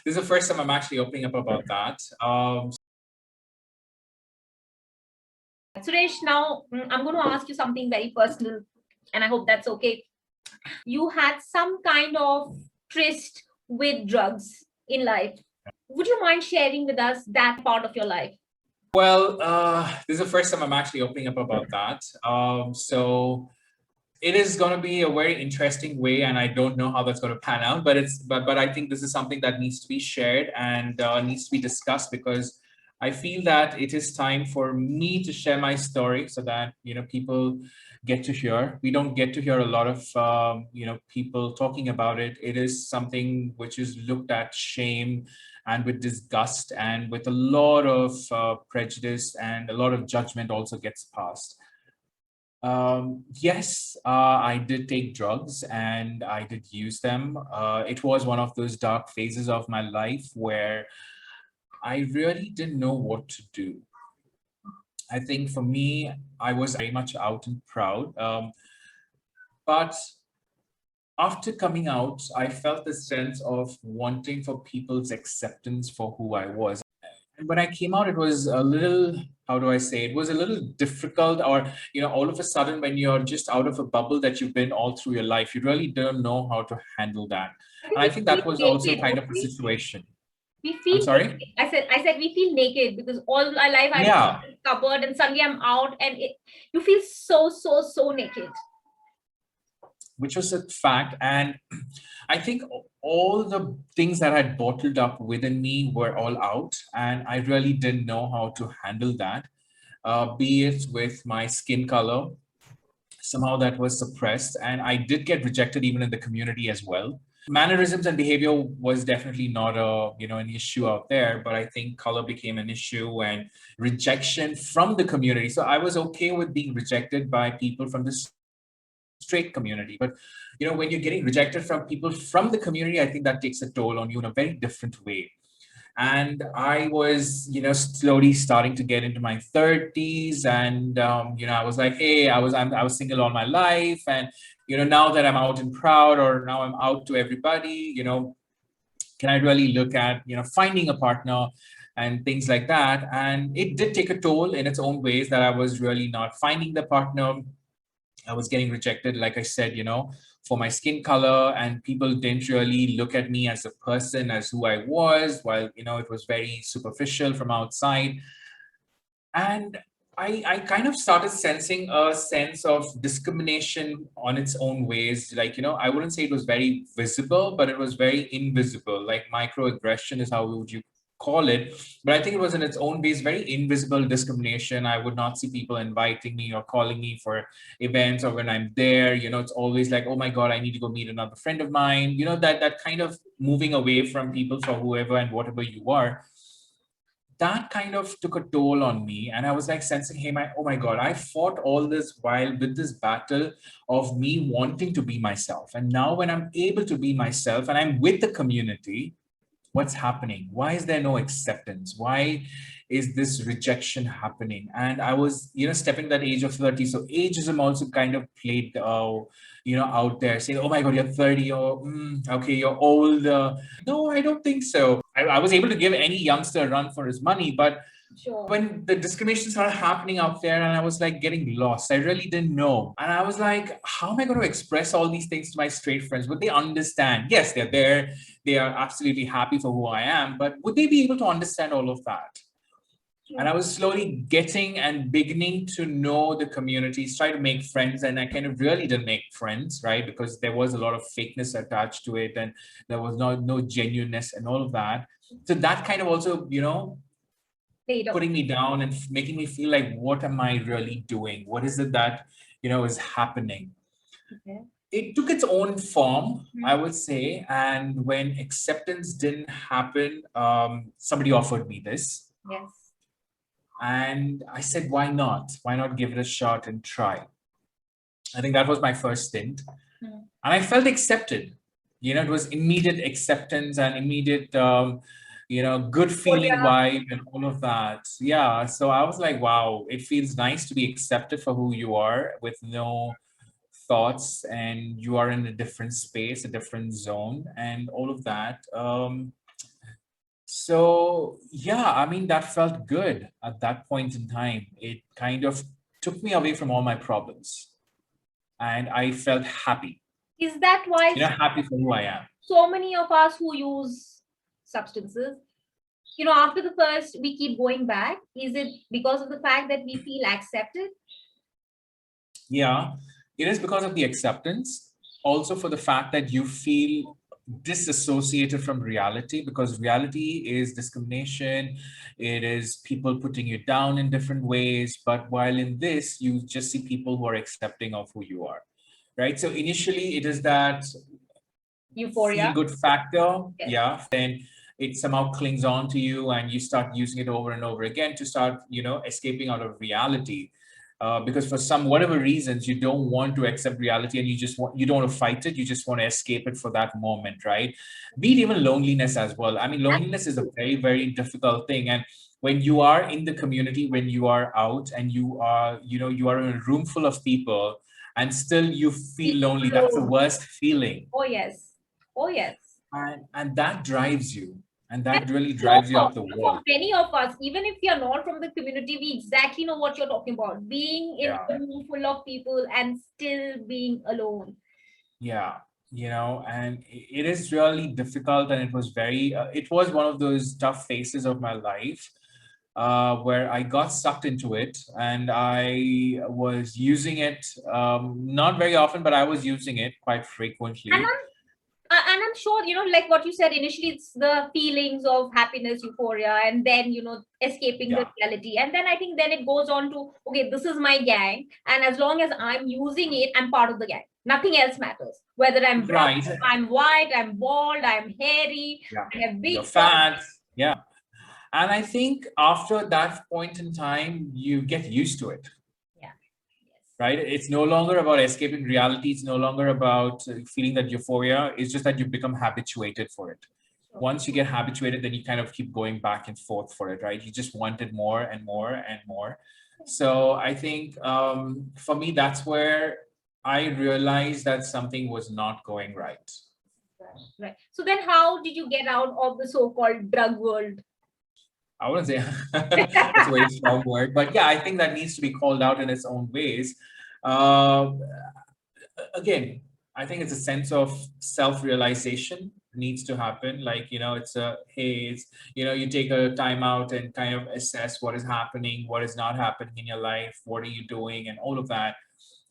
This is the first time I'm actually opening up about that. Suresh, now I'm going to ask you something very personal, and I hope that's okay. You had some kind of tryst with drugs in life. Would you mind sharing with us that part of your life? Well, this is the first time I'm actually opening up about that. So it is going to be a very interesting way, and I don't know how that's going to pan out. But I think this is something that needs to be shared and needs to be discussed, because I feel that it is time for me to share my story so that people get to hear. We don't get to hear a lot of people talking about it. It is something which is looked at shame and with disgust and with a lot of prejudice, and a lot of judgment also gets passed. Yes, I did take drugs and I did use them. It was one of those dark phases of my life where I really didn't know what to do. I think for me, I was very much out and proud. But after coming out, I felt this sense of wanting for people's acceptance for who I was. And when I came out, it was a little, how do I say, it was a little difficult, or, all of a sudden when you're just out of a bubble that you've been all through your life, you really don't know how to handle that. And I think that was also kind of a situation. We feel I'm sorry? naked. I said we feel naked because all my life I was covered, and suddenly I'm out, and you feel so naked. Which was a fact. And I think all the things that I had bottled up within me were all out, and I really didn't know how to handle that. Be it with my skin color, somehow that was suppressed, and I did get rejected even in the community as well. Mannerisms and behavior was definitely not an issue out there, but I think color became an issue, and rejection from the community. So I was okay with being rejected by people from the straight community, but when you're getting rejected from people from the community, I think that takes a toll on you in a very different way. And I was slowly starting to get into my 30s, and I was like, hey, I was single all my life, and now that I'm out and proud, or now I'm out to everybody, can I really look at finding a partner and things like that. And it did take a toll in its own ways, that I was really not finding the partner. I was getting rejected, like I said, for my skin color, and people didn't really look at me as a person, as who I was, while, it was very superficial from outside. And I kind of started sensing a sense of discrimination on its own ways. Like, I wouldn't say it was very visible, but it was very invisible. Like microaggression is how would you call it. But I think it was in its own ways very invisible discrimination. I would not see people inviting me or calling me for events, or when I'm there, it's always like, oh my God, I need to go meet another friend of mine. That kind of moving away from people for whoever and whatever you are. That kind of took a toll on me, and I was like sensing, hey, oh my God, I fought all this while with this battle of me wanting to be myself. And now when I'm able to be myself and I'm with the community, what's happening? Why is there no acceptance? Why is this rejection happening? And I was, stepping that age of 30. So ageism also kind of played, out there, saying, oh my God, you're 30, or okay, you're old. No, I don't think so. I was able to give any youngster a run for his money, but when the discrimination started happening out there, and I was like getting lost, I really didn't know. And I was like, how am I going to express all these things to my straight friends? Would they understand? Yes, they're there. They are absolutely happy for who I am, but would they be able to understand all of that? And I was slowly getting and beginning to know the communities, try to make friends. And I kind of really didn't make friends, right? Because there was a lot of fakeness attached to it, and there was no genuineness and all of that. So that kind of also, putting me down and making me feel like, what am I really doing? What is it that, is happening? Okay. It took its own form, I would say. And when acceptance didn't happen, somebody offered me this. Yes. And I said, why not? Why not give it a shot and try? I think that was my first stint. And I felt accepted. It was immediate acceptance and immediate, good feeling vibe and all of that. Yeah. So I was like, wow, it feels nice to be accepted for who you are, with no thoughts, and you are in a different space, a different zone, and all of that. So yeah, I mean, that felt good at that point in time. It kind of took me away from all my problems, and I felt happy, Is that why happy for who I am. so many of us who use substances, after the first, we keep going back? Is it because of the fact that we feel accepted? Yeah, it is because of the acceptance, also for the fact that you feel disassociated from reality, because reality is discrimination, it is people putting you down in different ways. But while in this, you just see people who are accepting of who you are, right? So initially, it is that Euphoria. feel good factor. Yes. Yeah. Then it somehow clings on to you and you start using it over and over again to start, escaping out of reality. Because for some whatever reasons you don't want to accept reality, and you don't want to fight it, you just want to escape it for that moment, right? Be it even loneliness as well. I mean, loneliness is a very, very difficult thing. And when you are in the community, when you are out and you are in a room full of people and still you feel Feel lonely, that's the alone. worst feeling. Oh yes. Oh yes. And that drives you, and And that really so drives you up the for wall. many of us, even if we are not from the community, we exactly know what you're talking about. Being in Yeah, a room full of people and still being alone. yeah, and it is really difficult, and it was one of those tough phases of my life, where I got sucked into it, and I was using it, not very often, but I was using it quite And frequently. I'm sure, like what you said initially, it's the feelings of happiness, euphoria, and then, escaping the Yeah, reality. And then I think then it goes on to, okay, this is my gang. And as long as I'm using it, I'm part of the gang. Nothing else matters. Whether I'm brown, right. I'm white, I'm bald, I'm hairy, Yeah, I have you're big butt. fat. Yeah, and I think after that point in time, you get used to it. Yeah. Right? It's no longer about escaping reality. It's no longer about feeling that euphoria. It's just that you become habituated for it. Yes. Once you get habituated, then you kind of keep going back and forth for it, right? You just want it more and more and more. So I think, for me, that's where I realized that something was not going right. Right. So then how did you get out of the so-called drug world? I wouldn't say that's a very strong word, but yeah, I think that needs to be called out in its own ways. Uh, Again, I think it's a sense of self-realization needs to happen. Like, it's a, hey, it's, you take a time out and kind of assess what is happening, what is not happening in your life, what are you doing, and all of that.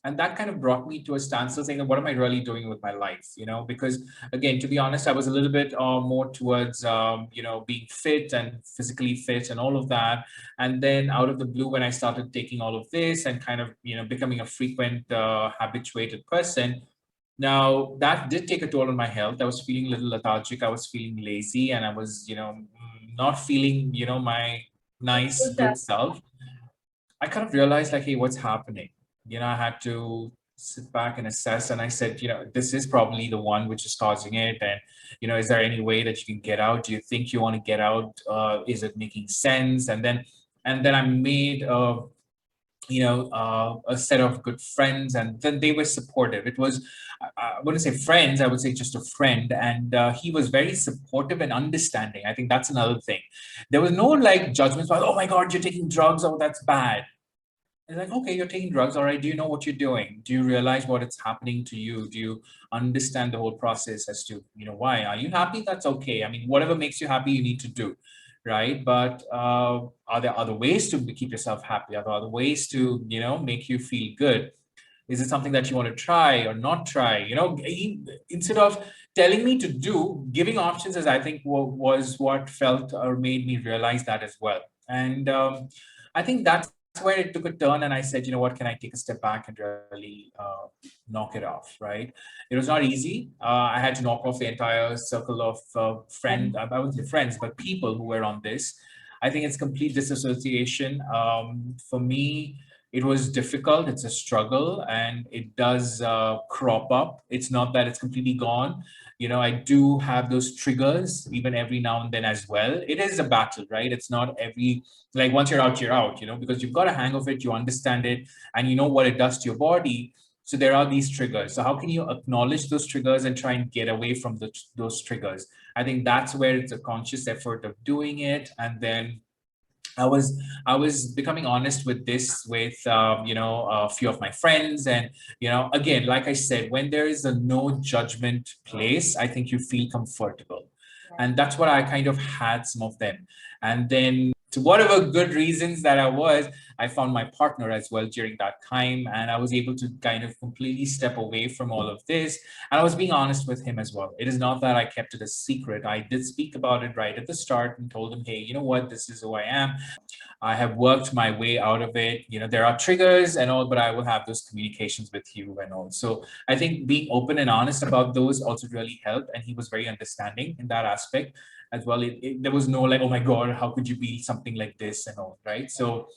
And that kind of brought me to a standstill, saying, what am I really doing with my life? Because again, to be honest, I was a little bit more towards, being fit and physically fit and all of that. And then out of the blue, when I started taking all of this and kind of, becoming a frequent, habituated person, now that did take a toll on my health. I was feeling a little lethargic. I was feeling lazy, and I was, not feeling, my nice, good self. I kind of realized like, hey, what's happening? I had to sit back and assess. And I said, this is probably the one which is causing it. And, is there any way that you can get out? Do you think you want to get out? Is it making sense? And then I made a set of good friends, and then they were supportive. It was, I wouldn't say friends, I would say just a friend. And he was very supportive and understanding. I think that's another thing. There was no like judgments about, oh my God, you're taking drugs. Oh, that's bad. It's like, okay, you're taking drugs. All right. Do you know what you're doing? Do you realize what is happening to you? Do you understand the whole process as to, why? Are you happy? That's okay. I mean, whatever makes you happy, you need to do. Right. But are there other ways to keep yourself happy? Are there other ways to, make you feel good? Is it something that you want to try or not try? Instead of telling me to do, giving options, as I think was what felt or made me realize that as well. And I think that's where it took a turn, and I said, what, can I take a step back and really knock it off, right? It was not easy. I had to knock off the entire circle of friends, I wouldn't say friends, but people who were on this. I think it's complete disassociation. For me, it was difficult. It's a struggle, and it does crop up. It's not that it's completely gone. I do have those triggers even every now and then as well. It is a battle, right? It's not every, like, once you're out, because you've got a hang of it, you understand it, and you know what it does to your body. So there are these triggers. So how can you acknowledge those triggers and try and get away from those triggers? I think that's where it's a conscious effort of doing it. And then I was becoming honest with this with a few of my friends, and again, like I said, when there is a no judgment place, I think you feel comfortable, and that's what I kind of had some of them, and then to whatever good reasons that I found my partner as well during that time, and I was able to kind of completely step away from all of this, and I was being honest with him as well. It is not that I kept it a secret. I did speak about it right at the start and told him, hey, you know what, this is who I am. I have worked my way out of it. There are triggers and all, but I will have those communications with you and all. So I think being open and honest about those also really helped. And he was very understanding in that aspect as well. There was no like, oh my God, how could you be something like this and all, right? So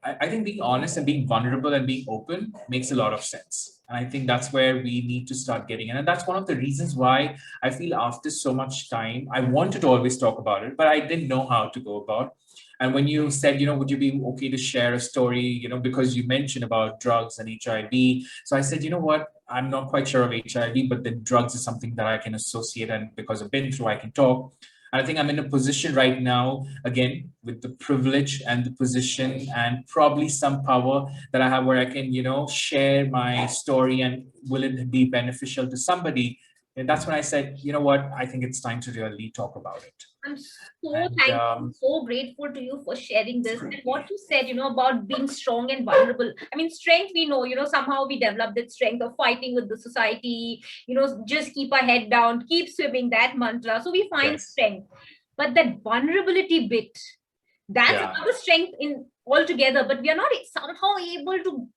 I think being honest and being vulnerable and being open makes a lot of sense. And I think that's where we need to start getting in. And that's one of the reasons why I feel after so much time, I wanted to always talk about it, but I didn't know how to go about. And when you said, would you be okay to share a story, because you mentioned about drugs and HIV. So I said, you know what, I'm not quite sure of HIV, but then drugs is something that I can associate. And because I've been through, I can talk. And I think I'm in a position right now, again, with the privilege and the position and probably some power that I have where I can, share my story, and will it be beneficial to somebody? And that's when I said, you know what, I think it's time to really talk about it. I'm so And thankful, so grateful to you for sharing this. And what you said, about being strong and vulnerable. I mean, strength, we know, somehow we develop that strength of fighting with the society, just keep our head down, keep swimming, that mantra. So we find yes, strength. But that vulnerability bit, that's yeah, another strength in altogether. But we are not somehow able to,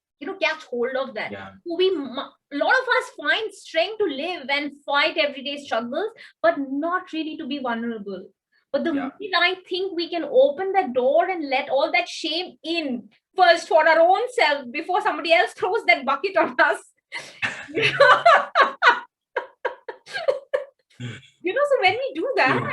catch hold of that. yeah, So a lot of us find strength to live and fight everyday struggles, but not really to be vulnerable. But the yeah. minute I think we can open that door and let all that shame in first for our own self before somebody else throws that bucket on us. So when we do that, True.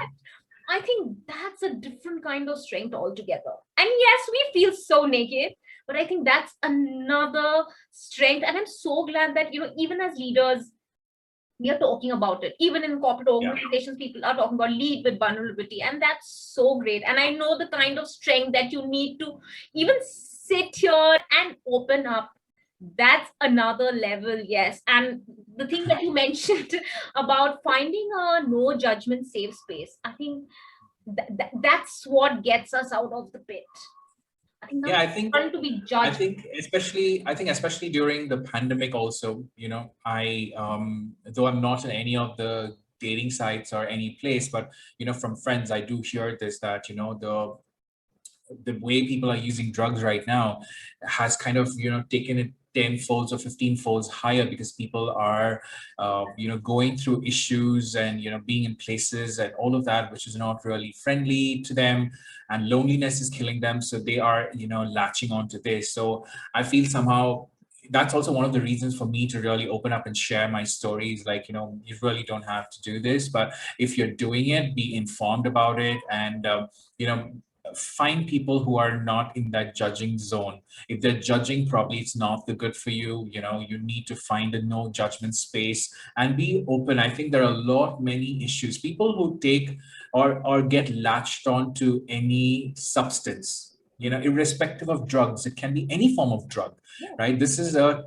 I think that's a different kind of strength altogether. And yes, we feel so naked, but I think that's another strength. And I'm so glad that, even as leaders, we are talking about it. Even in corporate organizations, people are talking about lead with vulnerability. And that's so great. And I know the kind of strength that you need to even sit here and open up. That's another level, yes. And the thing that you mentioned about finding a no judgment safe space, I think that's what gets us out of the pit. I think Yeah, not trying to be judged. I think especially during the pandemic also, I though I'm not in any of the dating sites or any place, but from friends I do hear this, that the way people are using drugs right now has kind of taken it 10 folds or 15 folds higher, because people are going through issues and being in places and all of that which is not really friendly to them, and loneliness is killing them, so they are latching onto this. So I feel somehow that's also one of the reasons for me to really open up and share my stories. Like, you really don't have to do this, but if you're doing it, be informed about it, and you know find people who are not in that judging zone. If they're judging, probably it's not the good for you. You need to find a no judgment space and be open. I think there are many issues. People who take or get latched on to any substance, irrespective of drugs, it can be any form of drug, right? This is a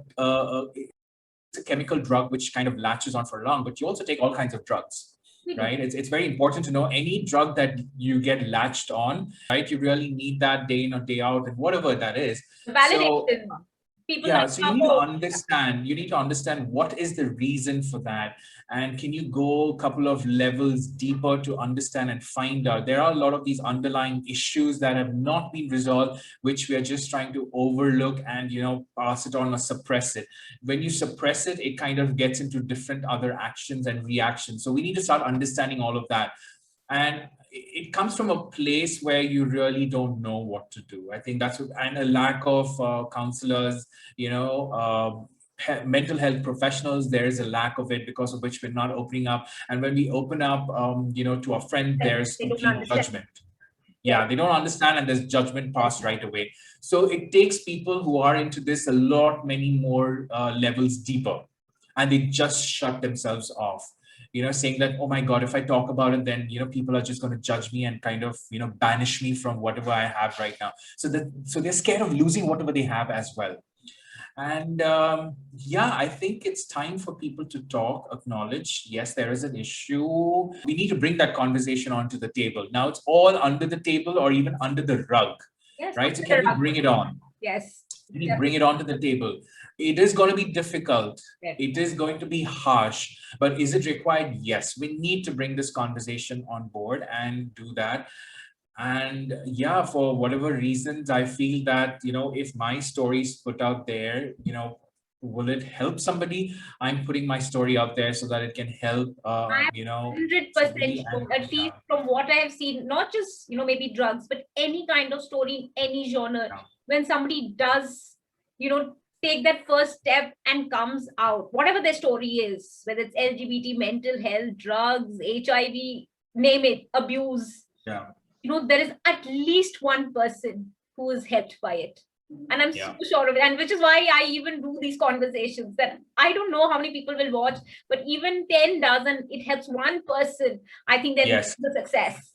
chemical drug which kind of latches on for long, but you also take all kinds of drugs, right? It's very important to know any drug that you get latched on, right? You really need that day in or day out, and whatever that is. Validation. People Yeah, like, so you need to understand what is the reason for that, and can you go a couple of levels deeper to understand and find out. There are a lot of these underlying issues that have not been resolved, which we are just trying to overlook and pass it on or suppress it. When you suppress it, it kind of gets into different other actions and reactions. So we need to start understanding all of that, and it comes from a place where you really don't know what to do. I think that's and a lack of counselors, mental health professionals. There is a lack of it, because of which we're not opening up. And when we open up, to a friend, there's they don't complete understand. judgment. Yeah, they don't understand, and there's judgment passed right away. So it takes people who are into this a lot, many more levels deeper, and they just shut themselves off. Saying that, oh my God, if I talk about it, then people are just going to judge me and kind of banish me from whatever I have right now. So they're scared of losing whatever they have as well. And yeah, I think it's time for people to talk, acknowledge, yes, there is an issue. We need to bring that conversation onto the table. Now it's all under the table or even under the rug, Yes, right? So can we bring it on? yes. Can we bring it onto the table? It is going to be difficult. Yes. It is going to be harsh, but is it required? Yes, we need to bring this conversation on board and do that. And yeah, for whatever reasons, I feel that, if my story is put out there, will it help somebody? I'm putting my story out there so that it can help, I'm 100% somebody. sure, And at least from what I have seen, not just, maybe drugs, but any kind of story in any genre, when somebody does, take that first step and comes out, whatever their story is, whether it's LGBT, mental health, drugs, HIV, name it, abuse. yeah. There is at least one person who is helped by it. And I'm so sure of it. And which is why I even do these conversations, that I don't know how many people will watch, but even 10 dozen, it helps one person. I think there's a success.